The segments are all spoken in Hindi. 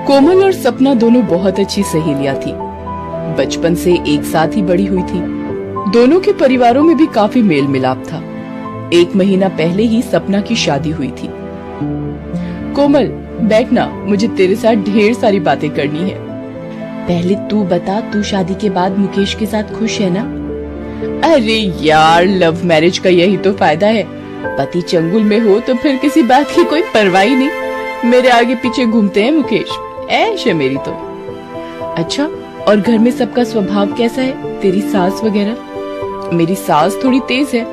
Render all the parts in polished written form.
कोमल और सपना दोनों बहुत अच्छी सहेलियां थी। बचपन से एक साथ ही बड़ी हुई थी। दोनों के परिवारों में भी काफी मेल मिलाप था। 1 महीना पहले ही सपना की शादी हुई थी। कोमल बैठना, मुझे तेरे साथ ढेर सारी बातें करनी है। पहले तू बता, तू शादी के बाद मुकेश के साथ खुश है ना? अरे यार, लव मैरिज का यही तो फायदा है। पति चंगुल में हो तो फिर किसी बात की कोई परवाह ही नहीं। मेरे आगे पीछे घूमते हैं मुकेश, ऐश है मेरी तो। अच्छा, और घर में सबका स्वभाव कैसा है, तेरी सास वगैरह? मेरी सास थोड़ी तेज है।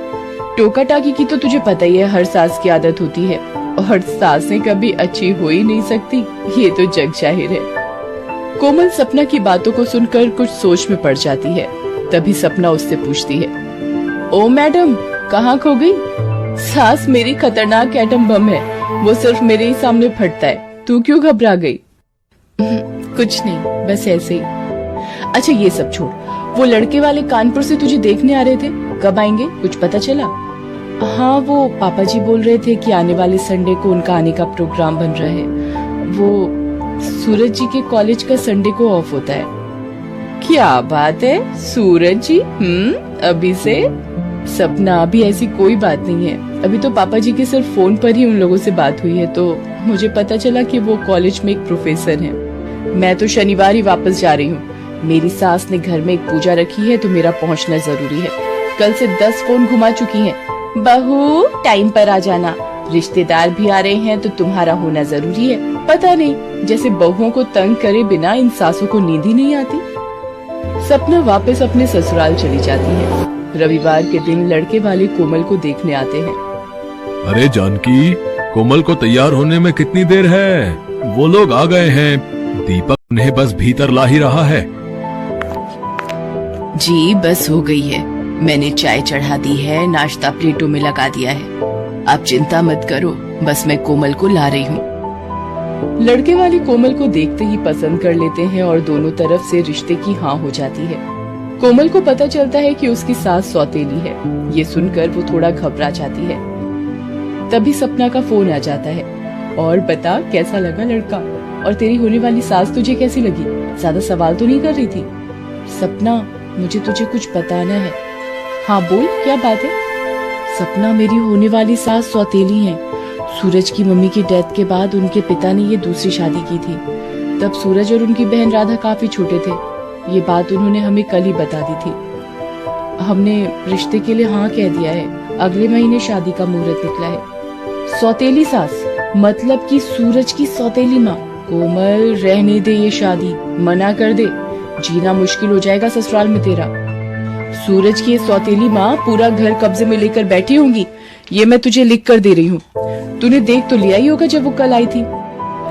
टोका टाकी की तो तुझे पता ही है, हर सास की आदत होती है। और सासें कभी अच्छी हो ही नहीं सकती, ये तो जग जाहिर है। कोमल सपना की बातों को सुनकर कुछ सोच में पड़ जाती है। तभी सपना उससे पूछती है, ओ मैडम, कहाँ खो गई? सास मेरी खतरनाक एटम बम है, वो सिर्फ मेरे ही सामने फटता है। तू क्यों घबरा गई? कुछ नहीं, बस ऐसे ही। अच्छा ये सब छोड़, वो लड़के वाले कानपुर से तुझे देखने आ रहे थे, कब आएंगे, कुछ पता चला? हाँ, वो पापा जी बोल रहे थे कि आने वाले संडे को उनका आने का प्रोग्राम बन रहा है। वो सूरज जी के कॉलेज का संडे को ऑफ होता है। क्या बात है, सूरज जी? अभी से? सपना, अभी ऐसी कोई बात नहीं है। अभी तो पापा जी के सिर्फ फोन पर ही उन लोगों से बात हुई है, तो मुझे पता चला कि वो कॉलेज में एक प्रोफेसर हैं। मैं तो शनिवार ही वापस जा रही हूँ। मेरी सास ने घर में एक पूजा रखी है, तो मेरा पहुँचना जरूरी है। कल से 10 फोन घुमा चुकी हैं। बहू टाइम पर आ जाना, रिश्तेदार भी आ रहे हैं तो तुम्हारा होना जरूरी है। पता नहीं, जैसे बहुओं को तंग करे बिना इन सासों को नींद ही नहीं आती। सपना वापस अपने ससुराल चली जाती है। रविवार के दिन लड़के वाले कोमल को देखने आते हैं। अरे जानकी, कोमल को तैयार होने में कितनी देर है? वो लोग आ गए हैं, दीपक उन्हें बस भीतर ला ही रहा है। जी बस हो गई है, मैंने चाय चढ़ा दी है, नाश्ता प्लेटों में लगा दिया है। आप चिंता मत करो, बस मैं कोमल को ला रही हूँ। लड़के वाले कोमल को देखते ही पसंद कर लेते हैं और दोनों तरफ से रिश्ते की हाँ हो जाती है। कोमल को पता चलता है कि उसकी सास सौतेली है। ये सुनकर वो थोड़ा घबरा जाती है। तभी सपना का फोन आ जाता है। और बता, कैसा लगा लड़का? और तेरी होने वाली सास तुझे कैसी लगी? ज्यादा सवाल तो नहीं कर रही थी? सपना, मुझे तुझे कुछ बताना है। हाँ बोल, क्या बात है? सपना, मेरी होने वाली सास सौतेली हैं। सूरज की मम्मी की डेथ के बाद उनके पिता ने ये दूसरी शादी की थी। तब सूरज और उनकी बहन राधा काफी छोटे थे। ये बात उन्होंने हमें कल ही बता दी थी। हमने रिश्ते के लिए हाँ कह दिया है। अगले महीने शादी का मुहूर्त निकला है। सौतेली सास मतलब कि सूरज की सौतेली माँ? कोमल, रहने दे ये शादी, मना कर दे। जीना मुश्किल हो जाएगा ससुराल में तेरा। सूरज की ये सौतेली माँ पूरा घर कब्जे में लेकर बैठी होंगी, ये मैं तुझे लिख कर दे रही हूँ। तूने देख तो लिया ही होगा जब वो कल आई थी।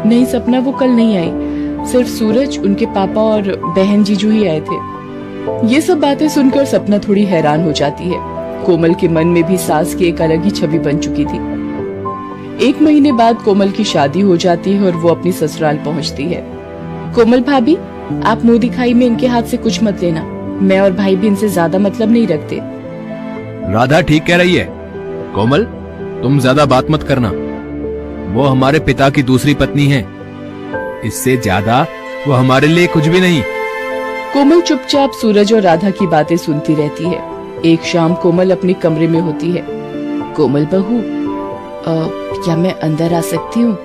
नहीं सपना, वो कल नहीं आई। सिर्फ सूरज, उनके पापा और बहन जीजू ही आए थे। ये सब बातें सुनकर सपना थोड़ी हैरान हो जाती है। कोमल के मन में भी सास की एक अलग ही छवि बन चुकी थी। 1 महीने बाद कोमल की शादी हो जाती है और वो अपनी ससुराल पहुंचती है। कोमल भाभी, आप मुंह दिखाई में इनके हाथ से कुछ मत लेना। मैं और भाई भी इनसे ज्यादा मतलब नहीं रखते। राधा ठीक कह रही है। कोमल, तुम ज्यादा बात मत करना। वो हमारे पिता की दूसरी पत्नी है। इससे ज्यादा वो हमारे लिए कुछ भी नहीं। कोमल चुपचाप सूरज और राधा की बातें सुनती रहती है। एक शाम कोमल अपने कमरे में होती है। कोमल बहू, क्या मैं अंदर आ सकती हूँ?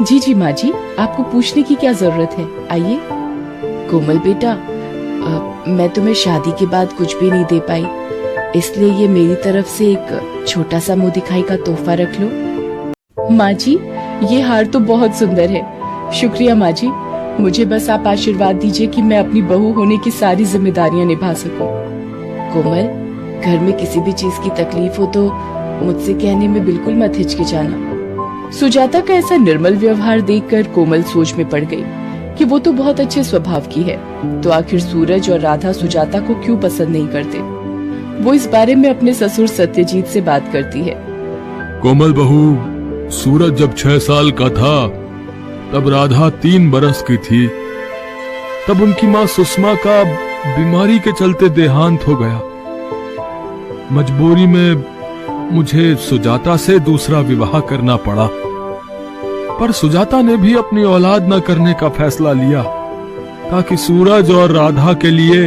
जी जी माँ जी, आपको पूछने की क्या जरूरत है, आइए। कोमल बेटा, मैं तुम्हें शादी के बाद कुछ भी नहीं दे पाई, इसलिए ये मेरी तरफ से एक छोटा सा मुंह दिखाई का तोहफा रख लो। माँ जी, ये हार तो बहुत सुंदर है। शुक्रिया माँ जी। मुझे बस आप आशीर्वाद दीजिए कि मैं अपनी बहू होने की सारी जिम्मेदारियाँ निभा सकूं। कोमल, घर में किसी भी चीज की तकलीफ हो तो मुझसे कहने में बिल्कुल मत हिचकिचाना। सुजाता का ऐसा निर्मल व्यवहार देखकर कोमल सोच में पड़ गई कि वो तो बहुत अच्छे स्वभाव की है, तो आखिर सूरज और राधा सुजाता को क्यों पसंद नहीं करते। वो इस बारे में अपने ससुर सत्यजीत से बात करती है। कोमल बहू, सूरज जब 6 साल का था तब राधा 3 बरस की थी। तब उनकी माँ सुषमा का बीमारी के चलते देहांत हो गया। मजबूरी में मुझे सुजाता से दूसरा विवाह करना पड़ा। पर सुजाता ने भी अपनी औलाद न करने का फैसला लिया ताकि सूरज और राधा के लिए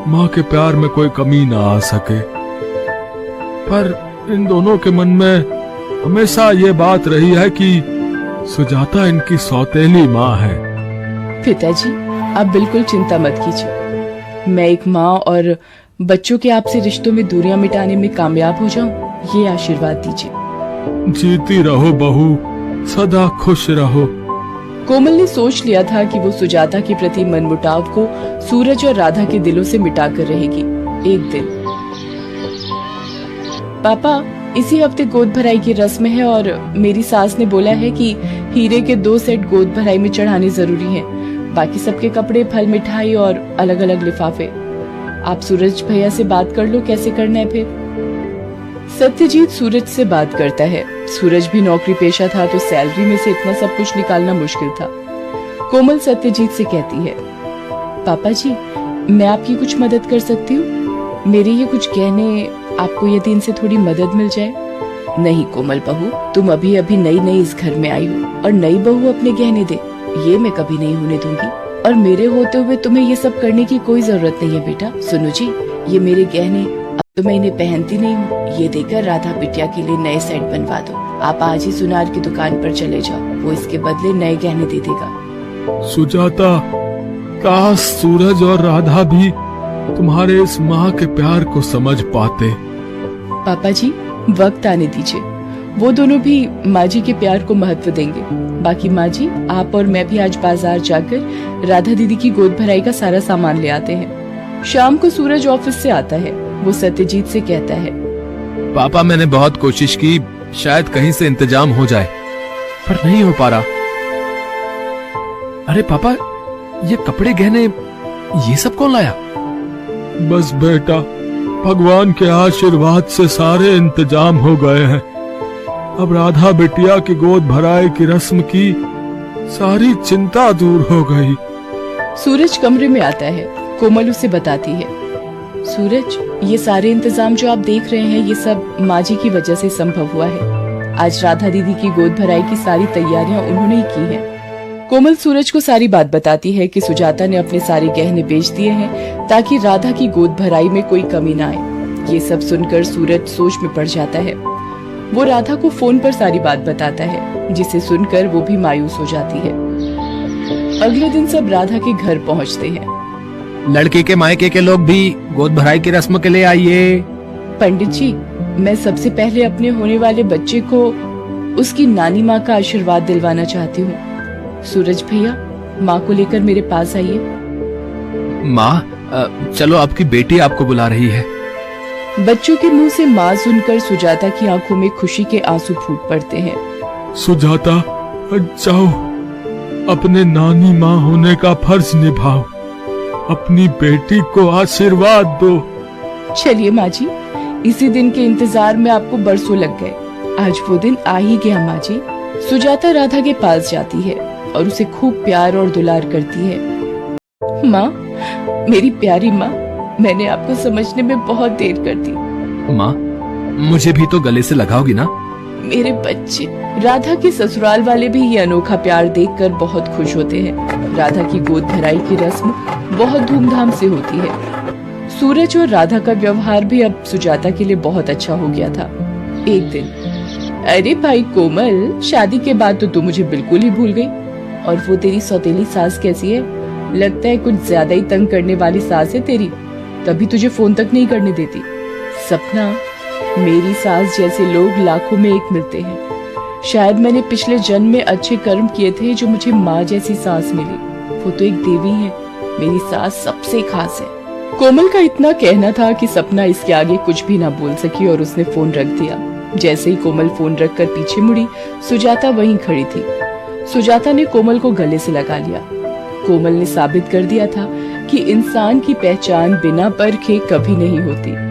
माँ के प्यार में कोई कमी ना आ सके। पर इन दोनों के मन में हमेशा ये बात रही है कि सुजाता इनकी सौतेली माँ है। पिताजी, आप बिल्कुल चिंता मत कीजिए। मैं एक माँ और बच्चों के आपसे रिश्तों में दूरियां मिटाने में कामयाब हो जाऊं, ये आशीर्वाद दीजिए। जीती रहो बहू, सदा खुश रहो। कोमल ने सोच लिया था कि वो सुजाता के प्रति मनमुटाव को सूरज और राधा के दिलों से मिटा कर रहेगी। एक दिन पापा, इसी हफ्ते गोद भराई की रस्म है और मेरी सास ने बोला है कि हीरे के 2 सेट गोद भराई में चढ़ाने जरूरी हैं। बाकी सबके कपड़े, फल, मिठाई और अलग अलग लिफाफे। आप सूरज भैया से बात कर लो कैसे करना है फिर। सत्यजीत सूरज से बात करता है। सूरज भी नौकरी पेशा था तो सैलरी में से इतना सब कुछ निकालना मुश्किल था। कोमल सत्यजीत से कहती है, पापा जी, मैं आपकी कुछ मदद कर सकती हूँ? मेरे ये कुछ गहने आपको यदि इनसे थोड़ी मदद मिल जाए। नहीं कोमल बहू, तुम अभी अभी नई इस घर में आई हो और नई बहू अपने गहने दे, ये मैं कभी नहीं होने दूंगी। और मेरे होते हुए तुम्हें ये सब करने की कोई जरूरत नहीं है बेटा। सुनो जी, ये मेरे गहने, अब तो मैं इन्हें पहनती नहीं हूँ, ये देकर राधा बिटिया के लिए नए सेट बनवा दो। आप आज ही सुनार की दुकान पर चले जाओ, वो इसके बदले नए गहने दे देगा। सुजाता, काश सूरज और राधा भी तुम्हारे इस माँ के प्यार को समझ पाते। पापा जी, वक्त आने दीजिए, वो दोनों भी माँ जी के प्यार को महत्व देंगे। बाकी माँ जी, आप और मैं भी आज बाजार जाकर राधा दीदी की गोद भराई का सारा सामान ले आते हैं। शाम को सूरज ऑफिस से आता है। वो सत्यजीत से कहता है, पापा, मैंने बहुत कोशिश की, शायद कहीं से इंतजाम हो जाए, पर नहीं हो पा रहा। अरे पापा, ये कपड़े, गहने, ये सब कौन लाया? बस बेटा, भगवान के आशीर्वाद से सारे इंतजाम हो गए हैं। अब राधा बिटिया की गोद भराई की रस्म की सारी चिंता दूर हो गई। सूरज कमरे में आता है। कोमल उसे बताती है, सूरज, ये सारे इंतजाम जो आप देख रहे हैं, ये सब माँ जी की वजह से संभव हुआ है। आज राधा दीदी की गोद भराई की सारी तैयारियां उन्होंने ही की हैं। कोमल सूरज को सारी बात बताती है कि सुजाता ने अपने सारे गहने बेच दिए हैं ताकि राधा की गोद भराई में कोई कमी ना आए। ये सब सुनकर सूरज सोच में पड़ जाता है। वो राधा को फोन पर सारी बात बताता है, जिसे सुनकर वो भी मायूस हो जाती है। अगले दिन सब राधा के घर पहुंचते हैं। लड़के के मायके के लोग भी गोद भराई की रस्म के लिए आइए। पंडित जी, मैं सबसे पहले अपने होने वाले बच्चे को उसकी नानी माँ का आशीर्वाद दिलवाना चाहती हूँ। सूरज भैया, माँ को लेकर मेरे पास आइए। माँ, चलो, आपकी बेटी आपको बुला रही है। बच्चों के मुंह से माँ सुनकर सुजाता की आंखों में खुशी के आंसू फूट पड़ते हैं। सुजाता, जाओ, अपने नानी माँ होने का फर्ज निभाओ, अपनी बेटी को आशीर्वाद दो। चलिए माँ जी, इसी दिन के इंतजार में आपको बरसों लग गए, आज वो दिन आ ही गया माँ जी। सुजाता राधा के पास जाती है और उसे खूब प्यार और दुलार करती है। माँ, मेरी प्यारी माँ, मैंने आपको समझने में बहुत देर कर दी। माँ, मुझे भी तो गले से लगाओगी ना? मेरे बच्चे। राधा के ससुराल वाले भी ये अनोखा प्यार देखकर बहुत खुश होते हैं। राधा की गोद भराई की रस्म बहुत धूमधाम से होती है। सूरज और राधा का व्यवहार भी अब सुजाता के लिए बहुत अच्छा हो गया था। एक दिन, अरे भाई कोमल, शादी के बाद तो तू मुझे बिल्कुल ही भूल गई। और वो तेरी सौतेली सास कैसी है? लगता है कुछ ज्यादा ही तंग करने वाली सास है तेरी, तभी तुझे फोन तक नहीं करने देती। सपना, मेरी सास जैसे लोग लाखों में एक मिलते हैं। शायद मैंने पिछले जन्म में अच्छे कर्म किए थे जो मुझे माँ जैसी सास मिली। वो तो एक देवी है, मेरी सास सबसे खास है। कोमल का इतना कहना था कि सपना इसके आगे कुछ भी ना बोल सकी और उसने फोन रख दिया। जैसे ही कोमल फोन रखकर पीछे मुड़ी, सुजाता वहीं खड़ी थी। सुजाता ने कोमल को गले से लगा लिया। कोमल ने साबित कर दिया था कि इंसान की पहचान बिना परखे कभी नहीं होती।